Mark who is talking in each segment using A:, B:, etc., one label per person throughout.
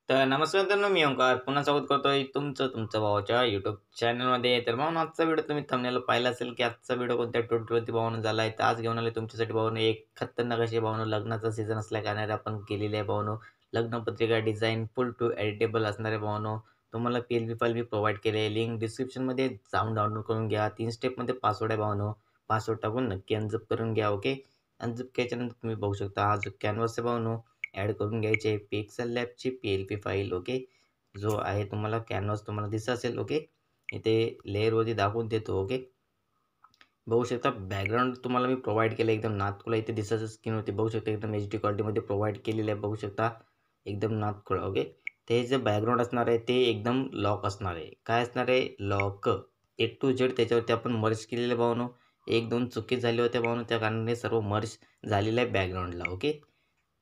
A: तर नमस्कार मित्रांनो, मी ओंकार पुन्हा स्वागत करतोय तुमच्या भावाच्या यूट्यूब चॅनलमध्ये. तर भावांनो, आजचा व्हिडिओ तुम्ही थंबनेलला पाहिला असेल की आजचा व्हिडिओ कोणत्या ट्युटोरियलवरती भावांनो झाला आहे. तर आज घेऊन आले तुमच्यासाठी भावांनो एक खतरनाक अशी भावांनो लग्नाचा सीझन असल्या कारणाने आपण केलेली आहे भावांनो लग्नपत्रिका डिझाईन फुल टू एडिटेबल असणारे भावांनो. तुम्हाला PLP फाईल मी प्रोव्हाइड केली आहे. लिंक डिस्क्रिप्शनमध्ये जाऊन डाउनलोड करून घ्या. 3 स्टेपमध्ये पासवर्ड आहे भावांनो. पासवर्ड टाकून नक्की अनझिप करून घ्या. ओके, अनझिप केल्याच्यानंतर तुम्ही बघू शकता हा जो कॅनव्हास आहे भावांनो ॲड करून घ्यायचे पिक्सेल लॅबची PLP फाईल. ओके, जो आहे तुम्हाला कॅनव्हास तुम्हाला दिसत असेल. ओके, इथे लेअरवरती दाखवून देतो. ओके, बघू शकता बॅकग्राऊंड तुम्हाला मी प्रोव्हाइड केलं एकदम नाथखुळा इथे दिसायचं स्क्रीनवरती बघू शकता एकदम HD क्वालिटीमध्ये प्रोव्हाइड केलेलं आहे. बघू शकता एकदम नाथखुळा. ओके, ते जे बॅकग्राऊंड असणार आहे ते एकदम लॉक असणार आहे. काय असणार आहे? लॉक A to Z त्याच्यावरती आपण मर्ज केलेले भावनो. 1-2 चुकी झाले होते भावनो, त्या कारणाने सर्व मर्ज झालेलं आहे बॅकग्राऊंडला. ओके,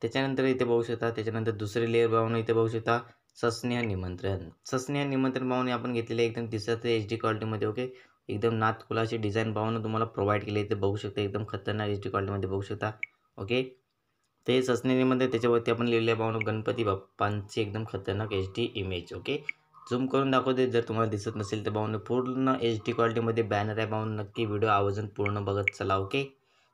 A: त्याच्यानंतर इथे बघू शकता त्याच्यानंतर दुसरे लेअर भावनो इथे बघू शकता सस्नेह निमंत्रण. सस्नेह निमंत्रण भावने आपण घेतलेले एकदम दिसत HD क्वालिटीमध्ये. ओके, एकदम नाथखुलाची डिझाईन भावना तुम्हाला प्रोव्हाइड केली इथे बघू शकता एकदम खतरनाक HD क्वालिटीमध्ये बघू शकता. ओके, ते सस्नेहमध्ये त्याच्यावरती आपण लिहिलेले भावना गणपती बाप्पांची एकदम खतरनाक HD इमेज. ओके, झूम करून दाखवते जर तुम्हाला दिसत नसेल तर भावना पूर्ण HD क्वालिटीमध्ये बॅनर आहे भावना. नक्की व्हिडिओ आवर्जून पूर्ण बघत चला. ओके,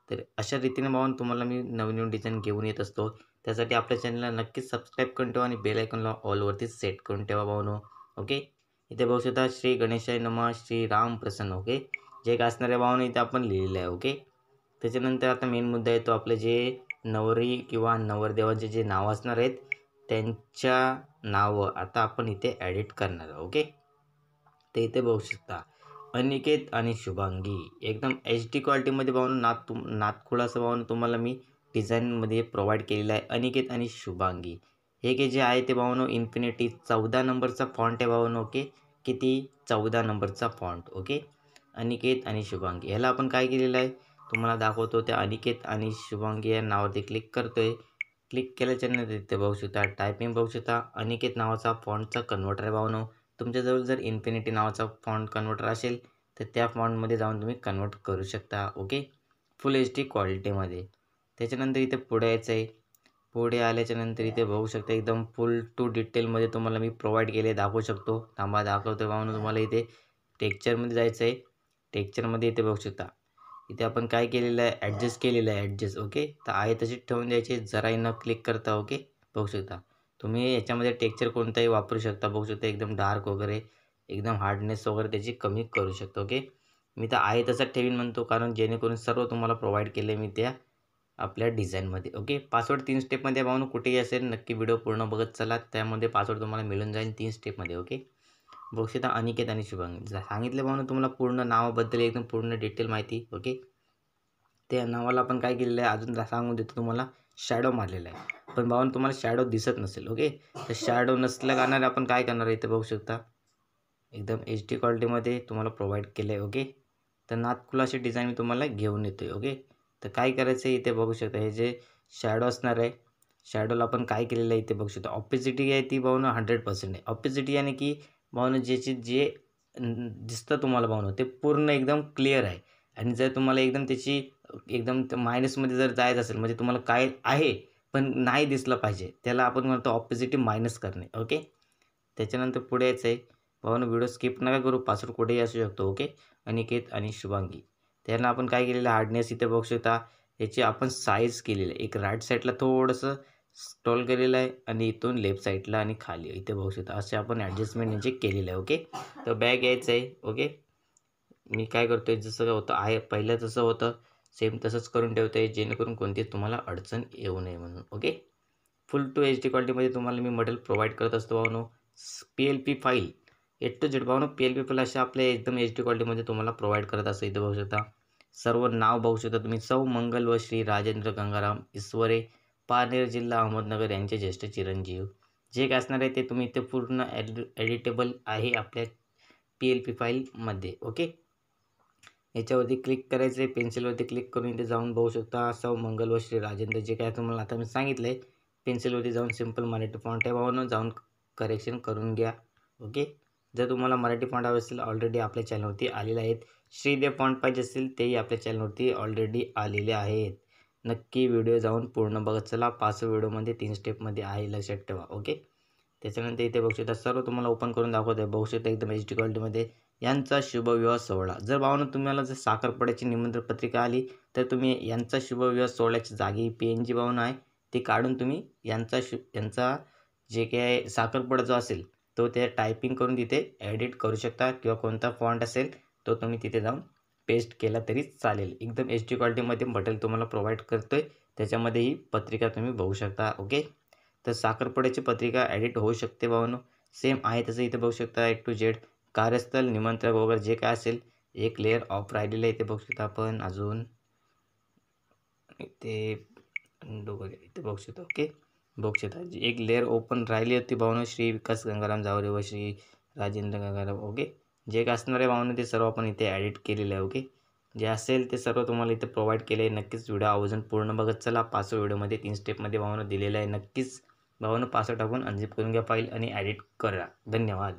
A: तर अशा रीतीने भावना तुम्हाला मी नवीन डिझाईन घेऊन येत असतो. त्यासाठी आपल्या चॅनलला नक्कीच सबस्क्राईब करून ठेवा आणि बेल आयकॉनला ऑलवरती सेट करून ठेवा भावनो. ओके, इथे बघू शकता श्री गणेशाय नमः श्री राम प्रसन्न. ओके, जे काय असणाऱ्या भावना इथे आपण लिहिलेलं आहे. ओके, त्याच्यानंतर आता मेन मुद्दा येतो आपले जे नवरी किंवा नवरदेवाचे जे नाव असणार आहेत त्यांच्या नावं आता आपण इथे ॲडिट करणार आहे. ओके, ते इथे बघू शकता अनिकेत आणि शुभांगी एकदम HD क्वालिटीमध्ये भावना नाथखुळा असं भावना तुम्हाला मी डिझाईनमध्ये प्रोव्हाइड केलेला आहे. अनिकेत आणि शुभांगी हे जे आहे ते भावनो इन्फिनिटी 14 नंबरचा फॉन्ट आहे भावनो. ओके, किती 14 नंबरचा फॉन्ट. ओके, अनिकेत आणि शुभांगी ह्याला आपण काय केलेलं आहे तुम्हाला दाखवतो. त्या अनिकेत आणि शुभांगी या नावावरती क्लिक करतोय. क्लिक केल्याच्यानंतर तिथे बघू शकता टायपिंग बघू शकता अनिकेत नावाचा फॉन्टचा कन्व्हर्टर आहे भावनो. तुमच्याजवळ जर इन्फिनिटी नावाचा फॉन्ट कन्व्हर्टर असेल तर त्या फॉन्टमध्ये जाऊन तुम्ही कन्वर्ट करू शकता. ओके, फुल HD क्वालिटीमध्ये. त्याच्यानंतर इथे पुढे यायचं आहे. पुढे आल्याच्यानंतर इथे बघू शकता एकदम फुल टू डिटेलमध्ये तुम्हाला मी प्रोव्हाइड केले दाखवू शकतो. थांबा दाखवतो भावनो तुम्हाला. इथे टेक्चरमध्ये जायचं आहे. टेक्चरमध्ये इथे बघू शकता इथे आपण काय केलेलं आहे ॲडजस्ट केलेलं आहे ॲडजस्ट. ओके, तर आहे तशीच ठेवून द्यायची जरा न क्लिक करता. ओके, बघू शकता तुम्ही याच्यामध्ये टेक्चर कोणताही वापरू शकता. बघू शकता एकदम डार्क वगैरे एकदम हार्डनेस वगैरे त्याची कमी करू शकतो. ओके, मी तर आहे तसंच ठेवीन म्हणतो कारण जेणेकरून सर्व तुम्हाला प्रोव्हाइड केले मी त्या आपल्या डिझाईनमध्ये. ओके, पासवर्ड 3 स्टेपमध्ये भावनो कुठेही असेल नक्की व्हिडिओ पूर्ण बघत चला. त्यामध्ये पासवर्ड तुम्हाला मिळून जाईल 3 स्टेपमध्ये. ओके, बघू शकता अनिकेत आणि शुभांगी सांगितले भावनो तुम्हाला पूर्ण नावाबद्दल एकदम पूर्ण डिटेल माहिती. ओके, त्या नावाला आपण काय केलेलं आहे अजून सांगून देतो तुम्हाला शॅडो मारलेला आहे. पण भावनो तुम्हाला शॅडो दिसत नसेल. ओके, तर शॅडो नसल्या कारणाने आपण काय करणार आहे इथे बघू शकता एकदम HD क्वालिटीमध्ये तुम्हाला प्रोव्हाइड केलं आहे. ओके, तर नाथखुला अशी डिझाईन मी तुम्हाला घेऊन येतो आहे. ओके, तर काय करायचं आहे इथे बघू शकता हे जे शॅडो असणार आहे शॅडोला आपण काय केलेलं आहे इथे बघू शकता ऑपेसिटी आहे ती भावनो 100% आहे. ऑपेसिटी यानी की भावनो जे दिसतं तुम्हाला भावनो ते पूर्ण एकदम क्लिअर आहे. आणि जर तुम्हाला एकदम त्याची एकदम मायनसमध्ये जर जायचं असेल म्हणजे तुम्हाला काय आहे पण नाही दिसलं पाहिजे त्याला आपण म्हणतो ऑपेसिटी मायनस करणे. ओके, त्याच्यानंतर पुढे यायचं आहे भावनो व्हिडिओ स्किप नका करू. पासवर्ड कुठेही असू शकतो. ओके, अनिकेत आणि शुभांगी त्यांना आपण काय केलेलं हार्डनेस इथे बघू शकता याची आपण साईज केलेली आहे. एक राईट साईडला थोडंसं स्क्रॉल केलेलं आहे आणि इथून लेफ्ट साईडला आणि खाली इथे बघू शकता असे आपण ॲडजस्टमेंट याचे केलेलं आहे. ओके, तर बॅग यायचं आहे. ओके, मी काय करतो आहे जसं होतं आहे पहिलं जसं होतं सेम तसंच करून ठेवतो आहे जेणेकरून कोणतीच तुम्हाला अडचण येऊ नये म्हणून. ओके, फुल टू HD क्वालिटीमध्ये तुम्हाला मी मटेरियल प्रोव्हाइड करत असतो भावनो. PLP file A to Z भावनो PLP file अशा आपल्या एकदम HD क्वालिटीमध्ये तुम्हाला प्रोव्हाइड करत असतो. इथे बघू शकता सर्व नाव बघू शकता तुम्ही सौ मंगल व श्री राजेंद्र गंगाराम ईश्वरे पारनेर जिल्हा अहमदनगर यांचे ज्येष्ठ चिरंजीव जे काय असणार आहे ते तुम्ही इथे पूर्ण एडिटेबल आहे आपल्या PLP फाईलमध्ये. ओके, याच्यावरती क्लिक करायचं आहे पेन्सिलवरती क्लिक करून इथे जाऊन बघू शकता सौ मंगल व श्री राजेंद्र जे काय तुम्हाला आता मी सांगितलं आहे पेन्सिलवरती जाऊन सिम्पल मराठी फॉन्ट आहे भावनो जाऊन करेक्शन करून घ्या. ओके, जर तुम्हाला मराठी फॉन्ट हवे असेल ऑलरेडी आपल्या चॅनलवरती आलेले आहेत. श्रीदेव फॉन्ट पाहिजे असेल तेही आपल्या चॅनलवरती ऑलरेडी आलेले आहेत. नक्की व्हिडिओ जाऊन पूर्ण बघत चला. 5 व्हिडिओमध्ये 3 स्टेपमध्ये आहे लक्षात ठेवा. ओके, त्याच्यानंतर इथे बघू शकता सर्व तुम्हाला ओपन करून दाखवतोय. बघू शकता एकदम HD क्वालिटीमध्ये यांचा शुभविवाह सोहळा. जर भावांनो तुम्हाला जर साखरपुड्याची निमंत्रण पत्रिका आली तर तुम्ही यांचा शुभविवाह सोहळ्याच्या जागी PNG भावना आहे ते काढून तुम्ही यांचा जे काही साखरपुडा जो असेल तो ते टायपिंग करून तिथे एडिट करू शकता किंवा कोणता फॉन्ट असेल तो तुम्ही तिथे जाऊन पेस्ट केला तरी चालेल. एकदम HD क्वालिटीमध्ये मटेरियल तुम्हाला प्रोव्हाइड करतोय. त्याच्यामध्ये ही पत्रिका तुम्ही बघू शकता. ओके, तर साखरपुड्याची पत्रिका एडिट होऊ शकते भावांनो. सेम आहे तसं इथे बघू शकता A to Z कार्यस्थल निमंत्रक वगैरे जे काय असेल एक लेअर ऑफ राहिलेलं आहे इथे बघू शकता आपण. अजून इथे इथे बघू शकता. ओके, बघू शकता एक लेअर ओपन राहिली होती भावांनो. श्री विकास गंगाराम जावरे व श्री राजेंद्र गंगाराम. ओके, जे काय असणार आहे भावांनो ते सर्व आपण इथे ॲडिट केलेलं आहे. ओके, जे असेल ते सर्व तुम्हाला इथे प्रोव्हाइड केले आहे. नक्कीच व्हिडिओ आवर्जून पूर्ण बघत चला. 5 व्हिडिओमध्ये 3 स्टेपमध्ये भावांनो दिलेलं आहे. नक्कीच भावांनो पासवर्ड टाकून अनझिप करून घ्या फाईल आणि एडिट करा. धन्यवाद.